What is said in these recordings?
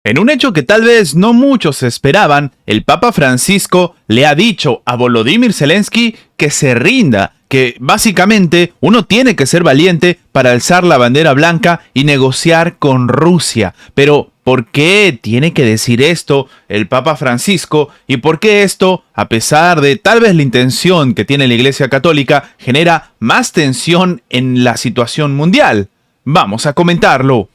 En un hecho que tal vez no muchos esperaban, el Papa Francisco le ha dicho a Volodymyr Zelensky que se rinda, que básicamente uno tiene que ser valiente para alzar la bandera blanca y negociar con Rusia. Pero, ¿por qué tiene que decir esto el Papa Francisco? ¿Y por qué esto, a pesar de tal vez la intención que tiene la Iglesia Católica, genera más tensión en la situación mundial? Vamos a comentarlo.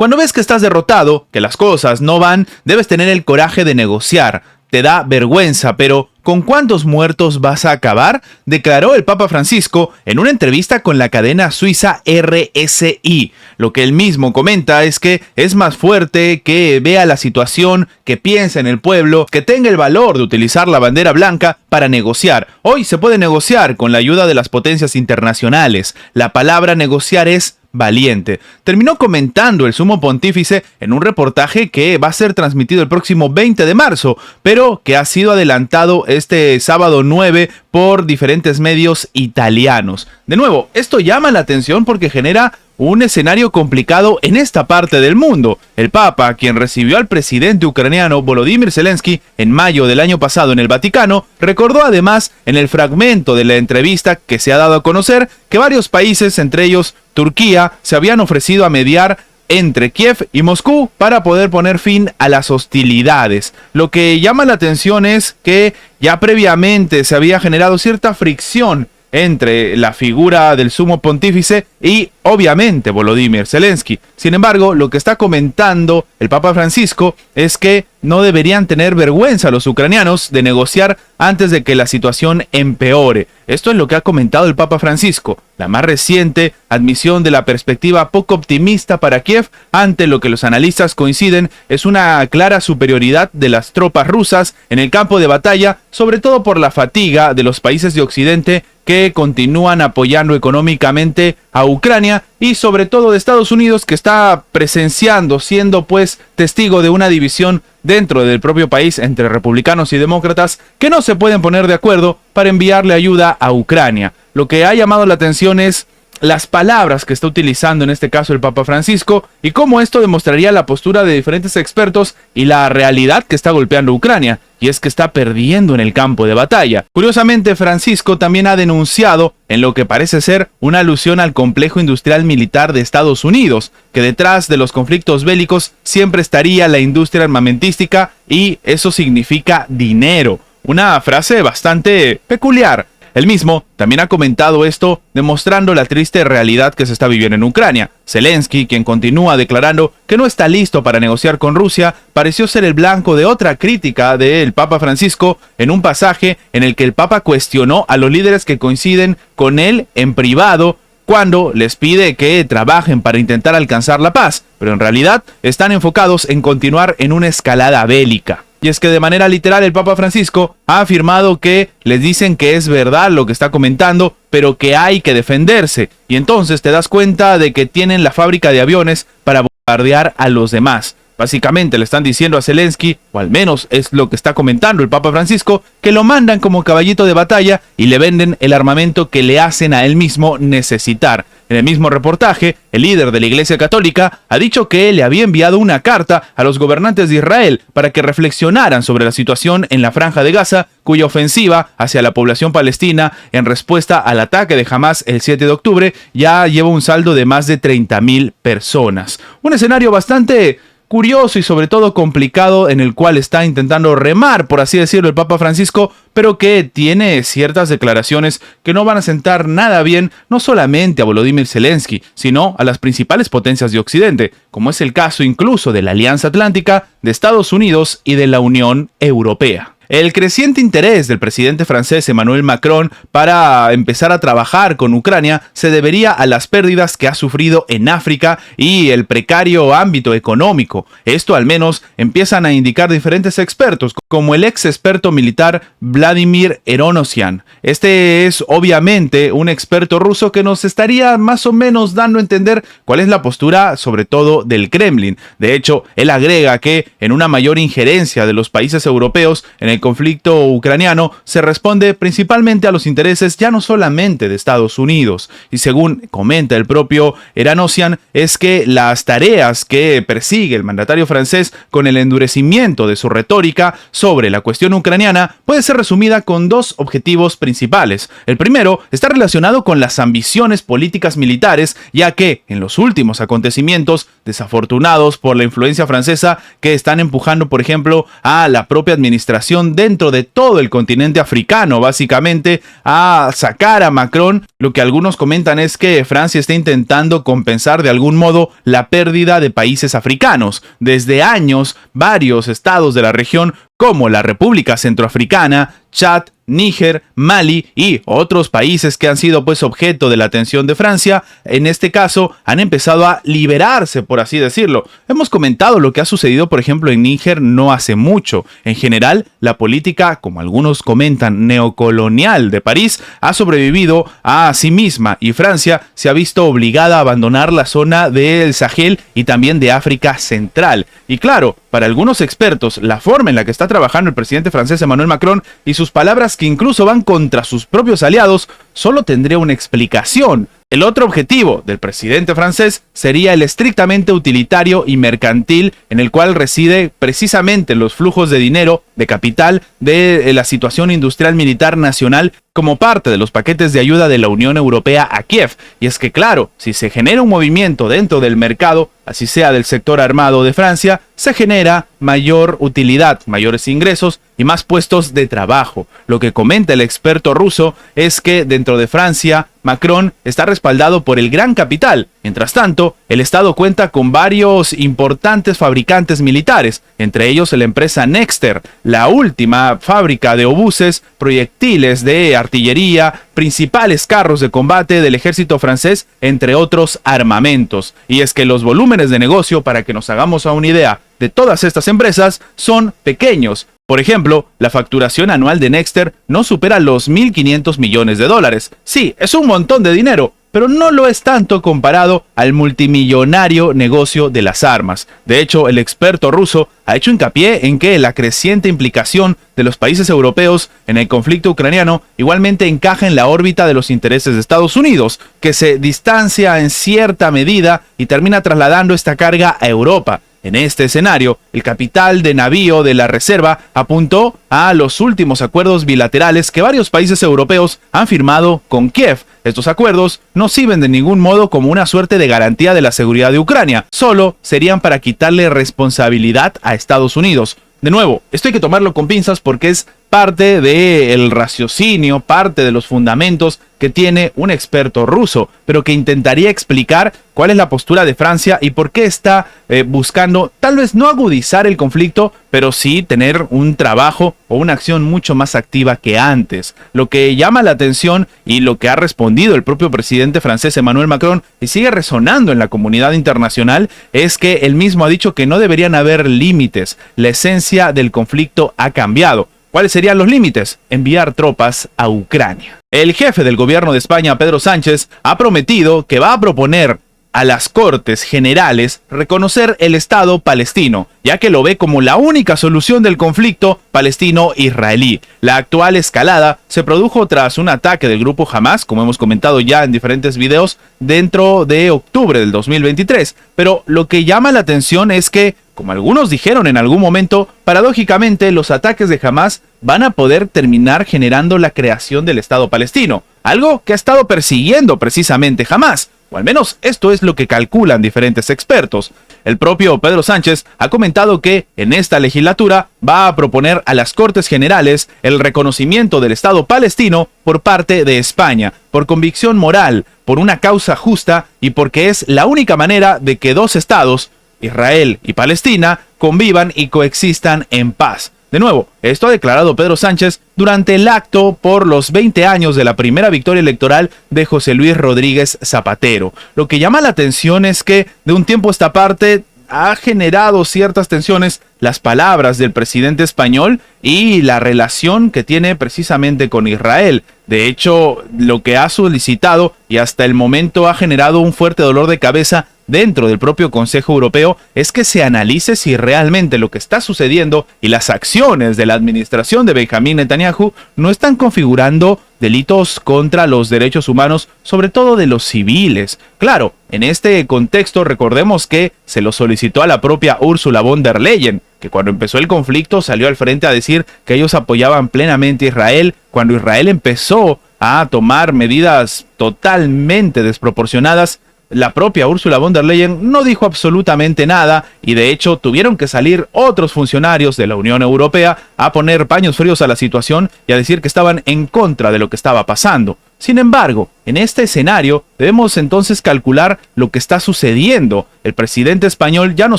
Cuando ves que estás derrotado, que las cosas no van, debes tener el coraje de negociar. Te da vergüenza, pero ¿con cuántos muertos vas a acabar?, declaró el Papa Francisco en una entrevista con la cadena suiza RSI. Lo que él mismo comenta es que es más fuerte, que vea la situación, que piense en el pueblo, que tenga el valor de utilizar la bandera blanca para negociar. Hoy se puede negociar con la ayuda de las potencias internacionales. La palabra negociar es valiente. Terminó comentando el sumo pontífice en un reportaje que va a ser transmitido el próximo 20 de marzo, pero que ha sido adelantado este sábado 9 por diferentes medios italianos. De nuevo, esto llama la atención porque genera un escenario complicado en esta parte del mundo. El Papa, quien recibió al presidente ucraniano Volodymyr Zelensky en mayo del año pasado en el Vaticano, recordó además en el fragmento de la entrevista que se ha dado a conocer que varios países, entre ellos Turquía, se habían ofrecido a mediar entre Kiev y Moscú para poder poner fin a las hostilidades. Lo que llama la atención es que ya previamente se había generado cierta fricción entre la figura del sumo pontífice y obviamente Volodymyr Zelensky. Sin embargo, lo que está comentando el Papa Francisco es que no deberían tener vergüenza los ucranianos de negociar antes de que la situación empeore. Esto es lo que ha comentado el Papa Francisco, la más reciente admisión de la perspectiva poco optimista para Kiev ante lo que los analistas coinciden es una clara superioridad de las tropas rusas en el campo de batalla, sobre todo por la fatiga de los países de Occidente que continúan apoyando económicamente a Ucrania y sobre todo de Estados Unidos, que está presenciando, siendo pues testigo de una división dentro del propio país entre republicanos y demócratas que no se pueden poner de acuerdo para enviarle ayuda a Ucrania. Lo que ha llamado la atención es las palabras que está utilizando en este caso el Papa Francisco y cómo esto demostraría la postura de diferentes expertos y la realidad que está golpeando Ucrania, y es que está perdiendo en el campo de batalla. Curiosamente, Francisco también ha denunciado en lo que parece ser una alusión al complejo industrial militar de Estados Unidos, que detrás de los conflictos bélicos siempre estaría la industria armamentística y eso significa dinero. Una frase bastante peculiar. Él mismo también ha comentado esto, demostrando la triste realidad que se está viviendo en Ucrania. Zelensky, quien continúa declarando que no está listo para negociar con Rusia, pareció ser el blanco de otra crítica del Papa Francisco en un pasaje en el que el Papa cuestionó a los líderes que coinciden con él en privado cuando les pide que trabajen para intentar alcanzar la paz, pero en realidad están enfocados en continuar en una escalada bélica. Y es que de manera literal el Papa Francisco ha afirmado que les dicen que es verdad lo que está comentando, pero que hay que defenderse. Y entonces te das cuenta de que tienen la fábrica de aviones para bombardear a los demás. Básicamente le están diciendo a Zelensky, o al menos es lo que está comentando el Papa Francisco, que lo mandan como caballito de batalla y le venden el armamento que le hacen a él mismo necesitar. En el mismo reportaje, el líder de la Iglesia Católica ha dicho que le había enviado una carta a los gobernantes de Israel para que reflexionaran sobre la situación en la Franja de Gaza, cuya ofensiva hacia la población palestina en respuesta al ataque de Hamas el 7 de octubre ya lleva un saldo de más de 30,000 personas. Un escenario bastante curioso y sobre todo complicado en el cual está intentando remar, por así decirlo, el Papa Francisco, pero que tiene ciertas declaraciones que no van a sentar nada bien, no solamente a Volodymyr Zelensky, sino a las principales potencias de Occidente, como es el caso incluso de la Alianza Atlántica, de Estados Unidos y de la Unión Europea. El creciente interés del presidente francés Emmanuel Macron para empezar a trabajar con Ucrania se debería a las pérdidas que ha sufrido en África y el precario ámbito económico. Esto al menos empiezan a indicar diferentes expertos, como el ex experto militar Vladimir Eronosian. Este es obviamente un experto ruso que nos estaría más o menos dando a entender cuál es la postura sobre todo del Kremlin. De hecho, él agrega que en una mayor injerencia de los países europeos en el el conflicto ucraniano se responde principalmente a los intereses ya no solamente de Estados Unidos. Y según comenta el propio Eranosian, es que las tareas que persigue el mandatario francés con el endurecimiento de su retórica sobre la cuestión ucraniana puede ser resumida con dos objetivos principales. El primero está relacionado con las ambiciones políticas militares, ya que en los últimos acontecimientos desafortunados por la influencia francesa que están empujando, por ejemplo, a la propia administración dentro de todo el continente africano, básicamente a sacar a Macron, lo que algunos comentan es que Francia está intentando compensar de algún modo la pérdida de países africanos. Desde años, varios estados de la región, como la República Centroafricana, Chad, Níger, Mali y otros países que han sido pues objeto de la atención de Francia, en este caso han empezado a liberarse, por así decirlo. Hemos comentado lo que ha sucedido, por ejemplo, en Níger no hace mucho. En general, la política, como algunos comentan, neocolonial de París ha sobrevivido a sí misma y Francia se ha visto obligada a abandonar la zona del Sahel y también de África Central. Y claro, para algunos expertos, la forma en la que está trabajando el presidente francés Emmanuel Macron y sus palabras que incluso van contra sus propios aliados solo tendría una explicación. El otro objetivo del presidente francés sería el estrictamente utilitario y mercantil, en el cual reside precisamente los flujos de dinero, de capital, de la situación industrial militar nacional como parte de los paquetes de ayuda de la Unión Europea a Kiev. Y es que claro, si se genera un movimiento dentro del mercado, así sea del sector armado de Francia, se genera mayor utilidad, mayores ingresos y más puestos de trabajo. Lo que comenta el experto ruso es que dentro de Francia, Macron está respaldado por el gran capital. Mientras tanto, el Estado cuenta con varios importantes fabricantes militares, entre ellos la empresa Nexter, la última fábrica de obuses, proyectiles de artillería, principales carros de combate del ejército francés, entre otros armamentos. Y es que los volúmenes de negocio, para que nos hagamos a una idea de todas estas empresas, son pequeños. Por ejemplo, la facturación anual de Nexter no supera los 1.500 millones de dólares. Sí, es un montón de dinero, pero no lo es tanto comparado al multimillonario negocio de las armas. De hecho, el experto ruso ha hecho hincapié en que la creciente implicación de los países europeos en el conflicto ucraniano igualmente encaja en la órbita de los intereses de Estados Unidos, que se distancia en cierta medida y termina trasladando esta carga a Europa. En este escenario, el capital de navío de la Reserva apuntó a los últimos acuerdos bilaterales que varios países europeos han firmado con Kiev. Estos acuerdos no sirven de ningún modo como una suerte de garantía de la seguridad de Ucrania, solo serían para quitarle responsabilidad a Estados Unidos. De nuevo, esto hay que tomarlo con pinzas porque es parte del raciocinio, parte de los fundamentos que tiene un experto ruso, pero que intentaría explicar cuál es la postura de Francia y por qué está buscando tal vez no agudizar el conflicto, pero sí tener un trabajo o una acción mucho más activa que antes. Lo que llama la atención y lo que ha respondido el propio presidente francés Emmanuel Macron y sigue resonando en la comunidad internacional es que él mismo ha dicho que no deberían haber límites. La esencia del conflicto ha cambiado. ¿Cuáles serían los límites? Enviar tropas a Ucrania. El jefe del gobierno de España, Pedro Sánchez, ha prometido que va a proponer a las Cortes Generales reconocer el Estado palestino, ya que lo ve como la única solución del conflicto palestino-israelí. La actual escalada se produjo tras un ataque del grupo Hamas, como hemos comentado ya en diferentes videos, dentro de octubre del 2023. Pero lo que llama la atención es que, como algunos dijeron en algún momento, paradójicamente los ataques de Hamas van a poder terminar generando la creación del Estado palestino, algo que ha estado persiguiendo precisamente Hamas. O al menos esto es lo que calculan diferentes expertos. El propio Pedro Sánchez ha comentado que en esta legislatura va a proponer a las Cortes Generales el reconocimiento del Estado palestino por parte de España, por convicción moral, por una causa justa y porque es la única manera de que dos estados, Israel y Palestina, convivan y coexistan en paz. De nuevo, esto ha declarado Pedro Sánchez durante el acto por los 20 años de la primera victoria electoral de José Luis Rodríguez Zapatero. Lo que llama la atención es que de un tiempo a esta parte ha generado ciertas tensiones las palabras del presidente español y la relación que tiene precisamente con Israel. De hecho, lo que ha solicitado y hasta el momento ha generado un fuerte dolor de cabeza dentro del propio Consejo Europeo es que se analice si realmente lo que está sucediendo y las acciones de la administración de Benjamín Netanyahu no están configurando delitos contra los derechos humanos, sobre todo de los civiles. Claro, en este contexto recordemos que se lo solicitó a la propia Ursula von der Leyen, que cuando empezó el conflicto salió al frente a decir que ellos apoyaban plenamente a Israel, cuando Israel empezó a tomar medidas totalmente desproporcionadas. La propia Ursula von der Leyen no dijo absolutamente nada y de hecho tuvieron que salir otros funcionarios de la Unión Europea a poner paños fríos a la situación y a decir que estaban en contra de lo que estaba pasando. Sin embargo, en este escenario debemos entonces calcular lo que está sucediendo. El presidente español ya no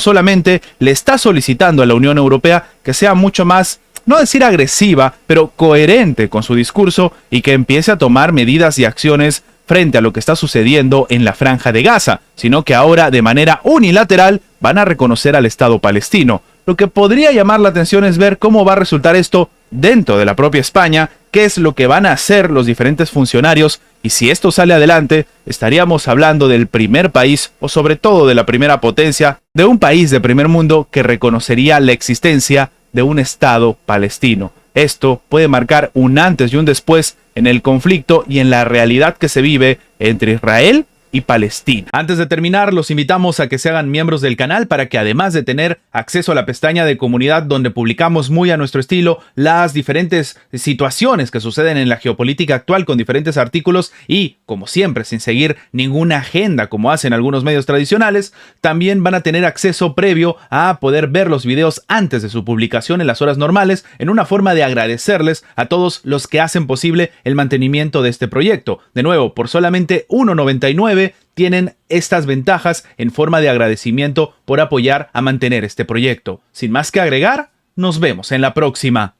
solamente le está solicitando a la Unión Europea que sea mucho más, no decir agresiva, pero coherente con su discurso y que empiece a tomar medidas y acciones frente a lo que está sucediendo en la Franja de Gaza, sino que ahora de manera unilateral van a reconocer al Estado palestino. Lo que podría llamar la atención es ver cómo va a resultar esto dentro de la propia España, qué es lo que van a hacer los diferentes funcionarios y si esto sale adelante, estaríamos hablando del primer país o sobre todo de la primera potencia, de un país de primer mundo que reconocería la existencia de un Estado palestino. Esto puede marcar un antes y un después en el conflicto y en la realidad que se vive entre Israel y Palestina. Antes de terminar, los invitamos a que se hagan miembros del canal para que además de tener acceso a la pestaña de comunidad donde publicamos muy a nuestro estilo las diferentes situaciones que suceden en la geopolítica actual con diferentes artículos y, como siempre, sin seguir ninguna agenda como hacen algunos medios tradicionales, también van a tener acceso previo a poder ver los videos antes de su publicación en las horas normales en una forma de agradecerles a todos los que hacen posible el mantenimiento de este proyecto. De nuevo, por solamente $1.99 tienen estas ventajas en forma de agradecimiento por apoyar a mantener este proyecto. Sin más que agregar, nos vemos en la próxima.